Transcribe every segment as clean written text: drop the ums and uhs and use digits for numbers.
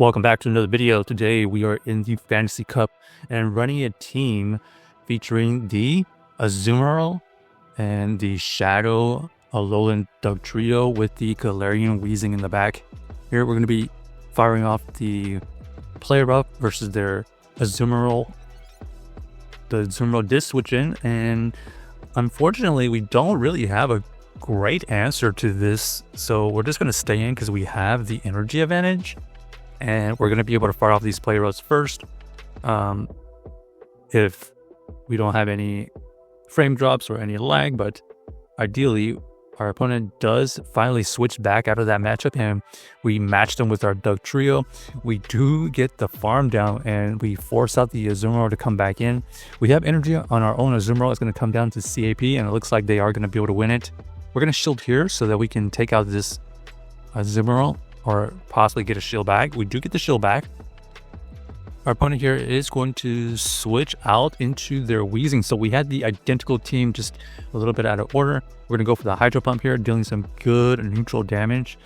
Welcome back to another video. Today we are in the Fantasy Cup and running a team featuring the Azumarill and the Shadow Alolan Dugtrio with the Galarian Weezing in the back. Here we're going to be firing off the player up versus their Azumarill. The Azumarill did switch in, and unfortunately we don't really have a great answer to this, so we're just going to stay in because we have the energy advantage. And we're going to be able to fire off these play routes first. If we don't have any frame drops or any lag, but ideally our opponent does finally switch back out of that matchup and we match them with our Dugtrio. We do get the farm down and we force out the Azumarill to come back in. We have energy on our own Azumarill. It's going to come down to CAP and it looks like they are going to be able to win it. We're going to shield here so that we can take out this Azumarill or possibly get a shield back. We do get the shield back. Our opponent here is going to switch out into their Weezing. So we had the identical team, just a little bit out of order. We're going to go for the Hydro Pump here, dealing some good neutral damage.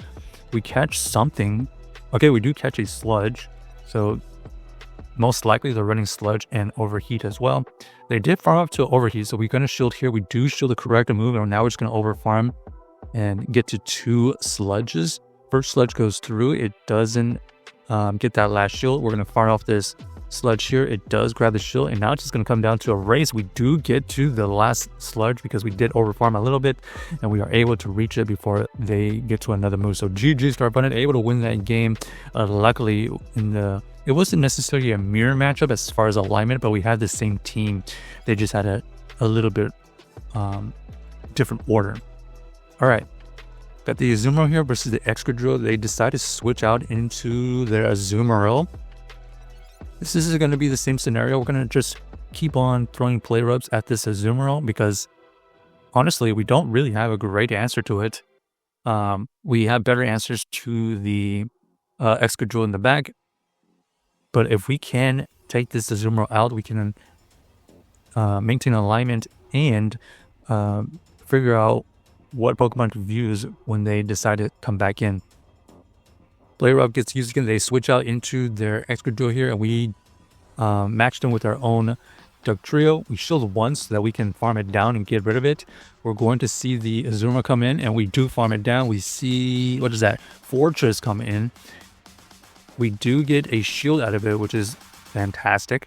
We catch something. Okay, we do catch a Sludge. So most likely they're running Sludge and Overheat as well. They did farm up to Overheat, so we're going to shield here. We do shield the correct move, and now we're just going to overfarm and get to 2 Sludges. First Sludge goes through, it doesn't get that last shield. We're going to fire off this Sludge here. It does grab the shield, and now it's just going to come down to a race. We do get to the last Sludge because we did overfarm a little bit, and we are able to reach it before they get to another move. So GG's to our opponent, able to win that game. Luckily, it wasn't necessarily a mirror matchup as far as alignment, but we had the same team. They just had a little bit different order. All right. Got the Azumarill here versus the Excadrill. They decided to switch out into their Azumarill. This is going to be the same scenario. We're going to just keep on throwing play rubs at this Azumarill because honestly, we don't really have a great answer to it. We have better answers to the Excadrill in the back. But if we can take this Azumarill out, we can maintain alignment and figure out what Pokemon to use when they decide to come back in. Player up gets used again. They switch out into their Excadrill here, and we match them with our own Dugtrio. We shield once so that we can farm it down and get rid of it. We're going to see the Azumarill come in, and we do farm it down. We see, what is that? Fortress come in. We do get a shield out of it, which is fantastic.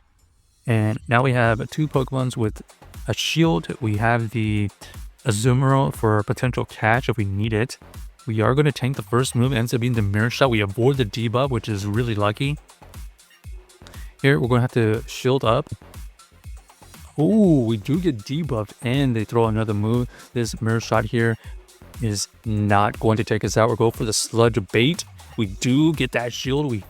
And now we have 2 Pokemons with a shield. We have the Azumarill for a potential catch if we need it. We are going to tank the first move. It ends up being the Mirror Shot. We avoid the debuff, which is really lucky. Here, we're going to have to shield up. Oh, we do get debuffed and they throw another move. This Mirror Shot here is not going to take us out. We're going for the Sludge Bait. We do get that shield. We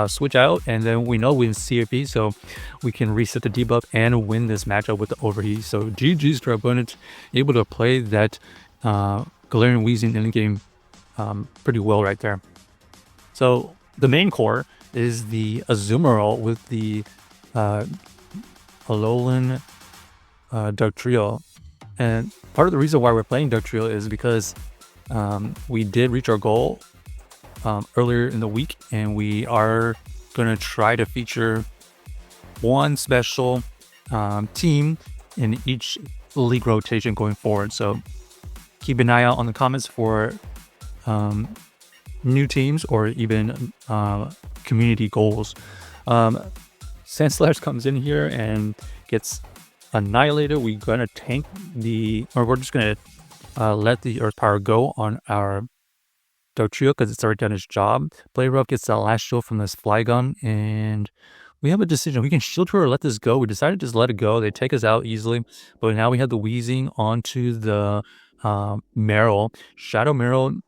switch out, and then we know we win CFP, so we can reset the debuff and win this matchup with the Overheat. So GG's to our opponent, able to play that Galarian Weezing in the game pretty well right there. So the main core is the Azumarill with the Alolan Dugtrio, and part of the reason why we're playing Dugtrio is because we did reach our goal earlier in the week, and we are going to try to feature one special team in each league rotation going forward. So keep an eye out on the comments for new teams or even community goals. Sandslash comes in here and gets annihilated. We're going to tank we're just going to let the Earth Power go on our Dugtrio because it's already done its job. Player Rough gets that last shield from this Flygon, and we have a decision. We can shield her or let this go. We decided to just let it go. They take us out easily, but now we have the Weezing onto the Marill. Shadow Marill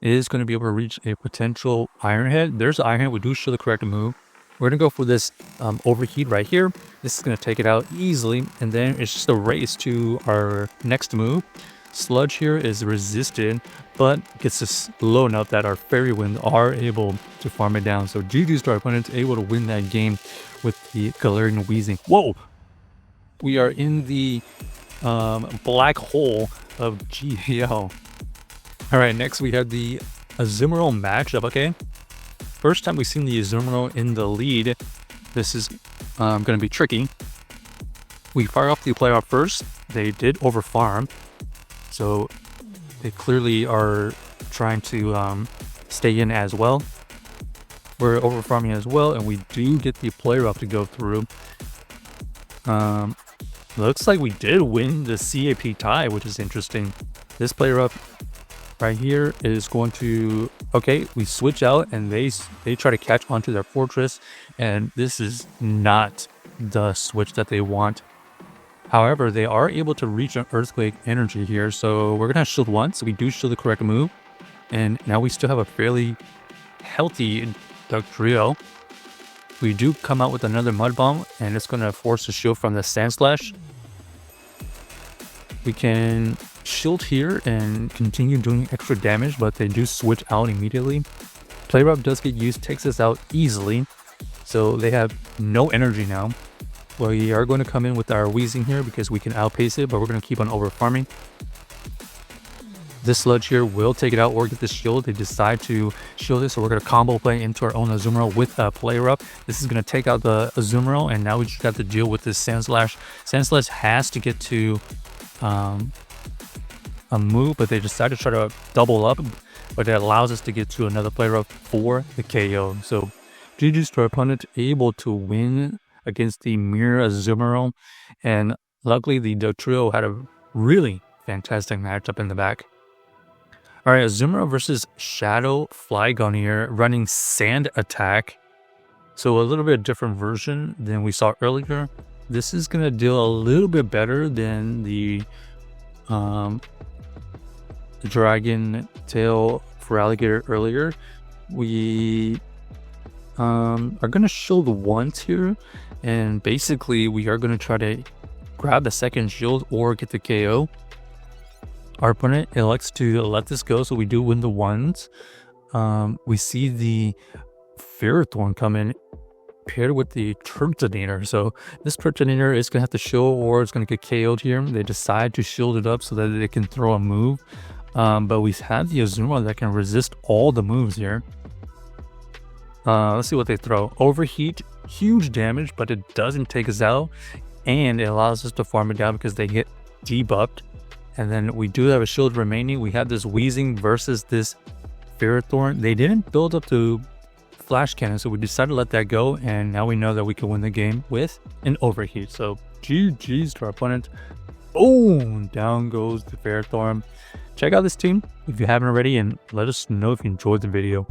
is going to be able to reach a potential Iron Head. There's Iron Head. We do show the correct move. We're going to go for this Overheat right here. This is going to take it out easily, and then it's just a race to our next move. Sludge here is resisted, but gets us low enough that our Fairy Wind are able to farm it down. So GG's to our opponent, able to win that game with the Galarian Weezing. Whoa! We are in the black hole of GL. All right, next we have the Azumarill matchup, okay? first time we've seen the Azumarill in the lead. This is going to be tricky. We fire off the player first. They did overfarm, so they clearly are trying to stay in as well. We're overfarming as well, and we do get the player up to go through. Looks like we did win the CAP tie, which is interesting. This player up right here is going to, okay, we switch out and they try to catch onto their fortress, and this is not the switch that they want. However, they are able to reach an earthquake energy here, so we're gonna shield once. We do shield the correct move, and now we still have a fairly healthy Dugtrio. We do come out with another Mud Bomb, and it's gonna force a shield from the Sand Slash. We can shield here and continue doing extra damage, but they do switch out immediately. Player up does get used, takes us out easily, so they have no energy now. We are going to come in with our Weezing here because we can outpace it, but we're going to keep on over farming. This Sludge here will take it out or get the shield. They decide to shield it, so we're going to combo play into our own Azumarill with a player up. This is going to take out the Azumarill, and now we just got to deal with this Sand Slash. Sand Slash has to get to a move, but they decide to try to double up, but it allows us to get to another player up for the KO. So GG's to our opponent, able to win against the Mirror Azumarill, and luckily the Dugtrio had a really fantastic matchup in the back. Alright, Azumarill versus Shadow Flygon here, running Sand Attack. So a little bit different version than we saw earlier. This is going to deal a little bit better than the Dragon Tail for Alligator earlier. We are going to shield once here, and basically we are going to try to grab the second shield or get the KO. Our opponent elects to let this go, so we do win the ones. We see the Ferrothorn come in paired with the Turtonator, so this Turtonator is going to have to shield or it's going to get KO'd here. They decide to shield it up so that they can throw a move, but we have the Azumarill that can resist all the moves here. Let's see what they throw. Overheat, huge damage, but it doesn't take us out, and it allows us to farm it down because they get debuffed. And then we do have a shield remaining. We have this Weezing versus this Ferrothorn. They didn't build up to Flash Cannon, so we decided to let that go, and now we know that we can win the game with an Overheat. So GG's to our opponent. Boom! Down goes the Ferrothorn. Check out this team if you haven't already, and let us know if you enjoyed the video.